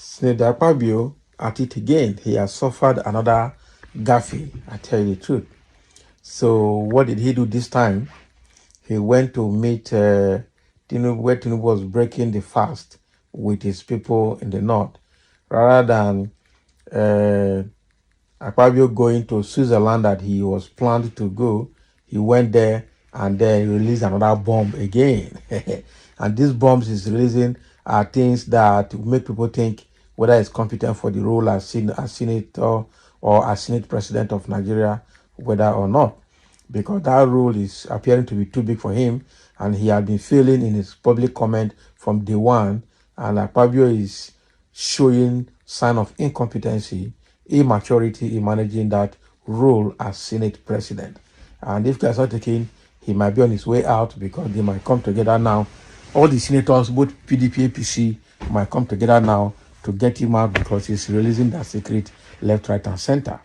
Senator Akpabio, at it again, he has suffered another gaffe, I tell you the truth. So what did he do this time? He went to meet Tinubu, where Tinubu was breaking the fast with his people in the north. Rather than Akpabio going to Switzerland that he was planned to go, he went there and then released another bomb again. And these bombs he's releasing are things that make people think whether he's competent for the role as senator or as Senate President of Nigeria, whether or not. Because that role is appearing to be too big for him, and he had been failing in his public comment from day one, and Akpabio is showing sign of incompetency, immaturity in managing that role as Senate President. And if guys are taking, he might be on his way out because they might come together now. All the senators, both PDP, APC, might come together now to get him out because he's releasing that secret left, right, and center.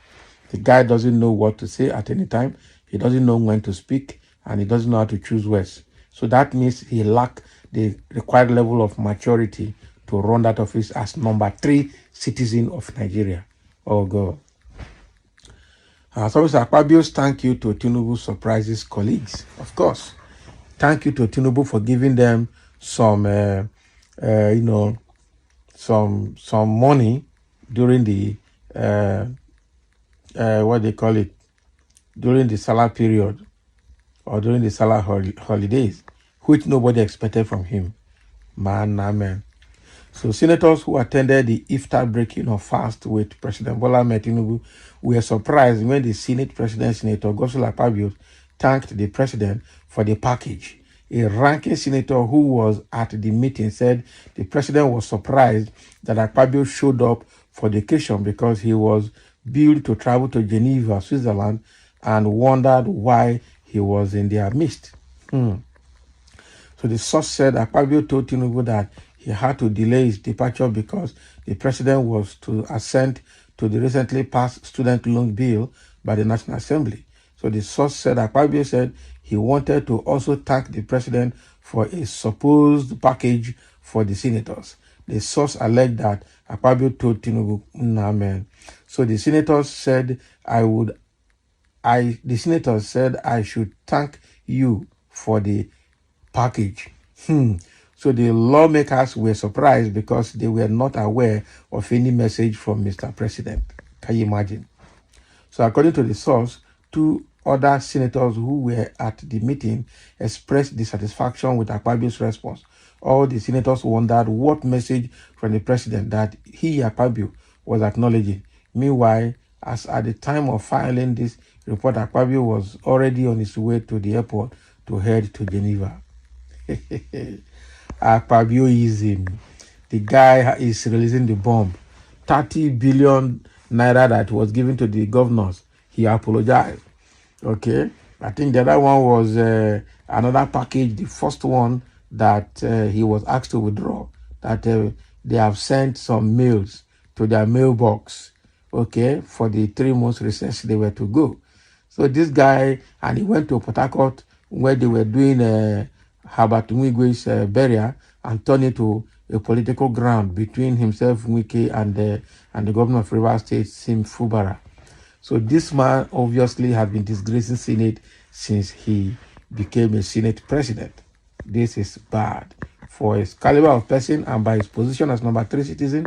The guy doesn't know what to say at any time. He doesn't know when to speak, and he doesn't know how to choose words. So that means he lacks the required level of maturity to run that office as number 3 citizen of Nigeria. Oh, God. So Mr. Akpabio's thank you to Tinubu surprises colleagues. Of course. Thank you to Tinubu for giving them some, some money during the, what they call it, during the Salah period or during the Salah holidays, which nobody expected from him. Man, amen. So senators who attended the iftar breaking of fast with President Bola Ahmed Tinubu were surprised when the Senate President, Senator Godswill Akpabio, thanked the president for the package. A ranking senator who was at the meeting said the president was surprised that Akpabio showed up for the occasion because he was billed to travel to Geneva, Switzerland, and wondered why he was in their midst. So the source said Akpabio told Tinubu that he had to delay his departure because the president was to assent to the recently passed student loan bill by the National Assembly. So the source said Akpabio said he wanted to also thank the president for a supposed package for the senators. The source alleged that Akpabio told Tinubu, amen. So the senators said I should thank you for the package. So the lawmakers were surprised because they were not aware of any message from Mr. President. Can you imagine? So according to the source, 2 other senators who were at the meeting expressed dissatisfaction with Akpabio's response. All the senators wondered what message from the president that he, Akpabio, was acknowledging. Meanwhile, as at the time of filing this report, Akpabio was already on his way to the airport to head to Geneva. Akpabioism. The guy is releasing the bomb. 30 billion naira that was given to the governors. He apologized. Okay. I think the other one was another package, the first one that he was asked to withdraw. That they have sent some mails to their mailbox. Okay. For the 3 months recess they were to go. So this guy, and he went to Port Harcourt where they were doing Herbert Nwigwe's burial and turned it to a political ground between himself, Wike, and the governor of Rivers State, Sim Fubara. So this man obviously has been disgracing Senate since he became a Senate president. This is bad. For his caliber of person and by his position as number 3 citizen,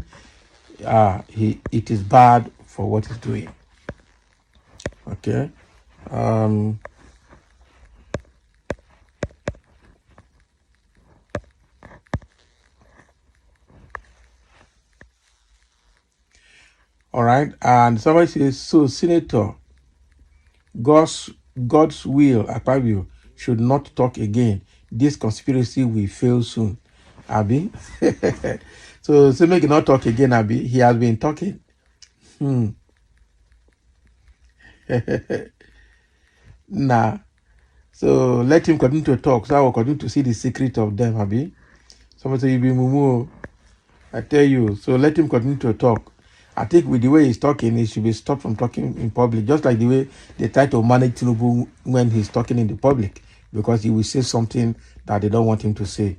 it is bad for what he's doing. Okay. All right, and somebody says, so Senator, God's will, Akpabio, should not talk again. This conspiracy will fail soon. Abi? So make not talk again, Abi. He has been talking. Nah. So let him continue to talk. So I will continue to see the secret of them, Abi. Somebody say, you be mumu. I tell you. So let him continue to talk. I think with the way he's talking, he should be stopped from talking in public, just like the way they try to manage Tinubu when he's talking in the public, because he will say something that they don't want him to say.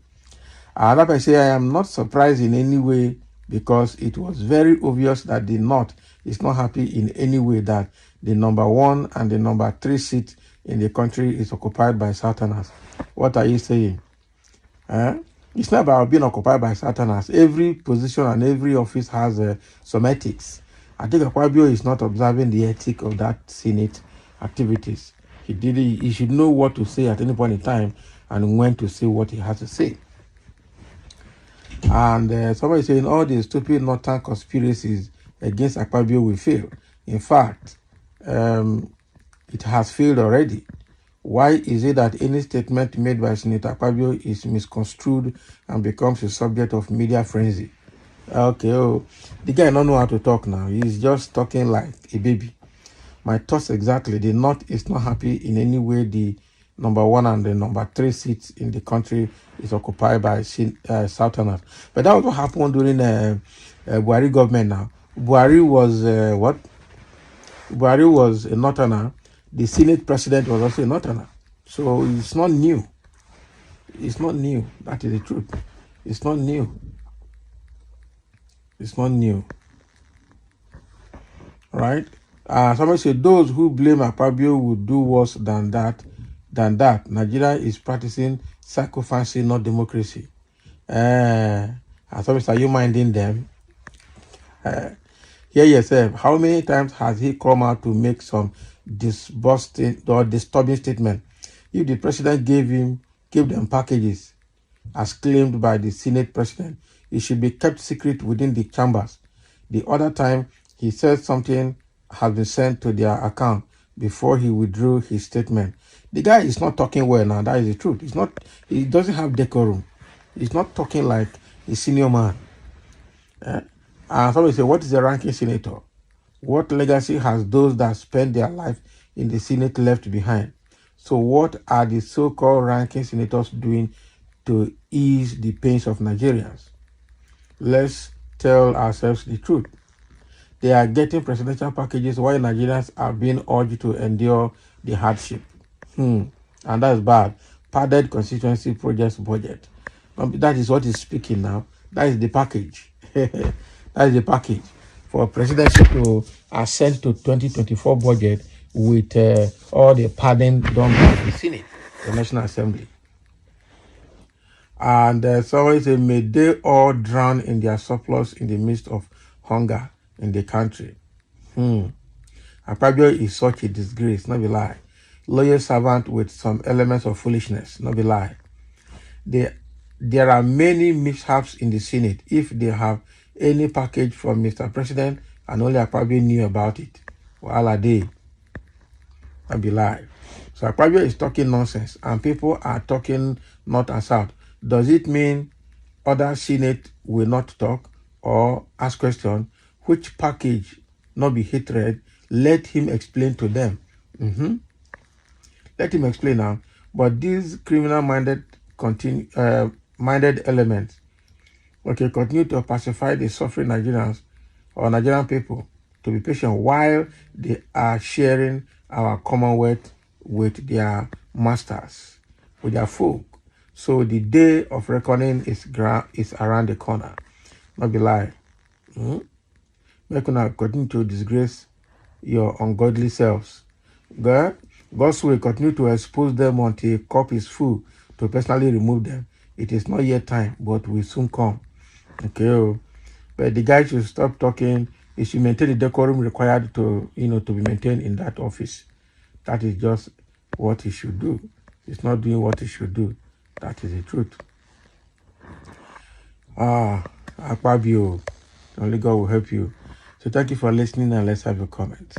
Another person say, I am not surprised in any way because it was very obvious that the North is not happy in any way that the number 1 and the number 3 seat in the country is occupied by Southerners. What are you saying? It's not about being occupied by Southerners. Every position and every office has some ethics. I think Akpabio is not observing the ethic of that Senate activities. He should know what to say at any point in time and when to say what he has to say. And somebody saying all the stupid northern conspiracies against Akpabio will fail. In fact, it has failed already. Why is it that any statement made by Senator Akpabio is misconstrued and becomes a subject of media frenzy? Okay, the guy don't know how to talk now. He's just talking like a baby. My thoughts exactly. The North is not happy in any way the number 1 and the number 3 seats in the country is occupied by Southerners. But that was what happened during Buhari government now. Buhari was what? Buhari was a Northerner. The Senate president was also a Northerner. So it's not new. It's not new. That is the truth. It's not new. It's not new. Right? Somebody said those who blame Akpabio would do worse than that. Nigeria is practicing sacrificing, not democracy. And somebody said, are you minding them? Hear yourself. How many times has he come out to make some disgusting or disturbing statement? If the president gave them packages as claimed by the Senate president, it should be kept secret within the chambers. The other time he said something has been sent to their account before he withdrew his statement. The guy is not talking well now. That is the truth. He doesn't have decorum. He's not talking like a senior man. And somebody say, what is a ranking senator? What legacy has those that spend their life in the Senate left behind? So what are the so-called ranking senators doing to ease the pains of Nigerians? Let's tell ourselves the truth. They are getting presidential packages while Nigerians are being urged to endure the hardship. And that's bad. Padded constituency projects budget. That is what is speaking now. That is the package. That is the package for presidency to assent to 2024 budget with all the padding done by the Senate, the National Assembly. And somebody said, may they all drown in their surplus in the midst of hunger in the country. Akpabio is such a disgrace, not be lie. Loyal servant with some elements of foolishness, not be lie. There are many mishaps in the Senate. If they have any package from Mr. President and only Akpabio knew about it, well, are they? Not be lie. So Akpabio is talking nonsense and people are talking north and south. Does it mean other Senate will not talk or ask questions? Which package not be hatred? Let him explain to them. Let him explain now. But these criminal-minded elements, continue to pacify the suffering Nigerians or Nigerian people to be patient while they are sharing our commonwealth with their masters, with their folk. So the day of reckoning is around the corner. Not be lie. Make una continue to disgrace your ungodly selves. God's will continue to expose them until a cup is full to personally remove them. It is not yet time, but will soon come. Okay. But the guy should stop talking. He should maintain the decorum required to be maintained in that office. That is just what he should do. He's not doing what he should do. That is the truth. Akpabio, only God will help you. So thank you for listening and let's have your comments.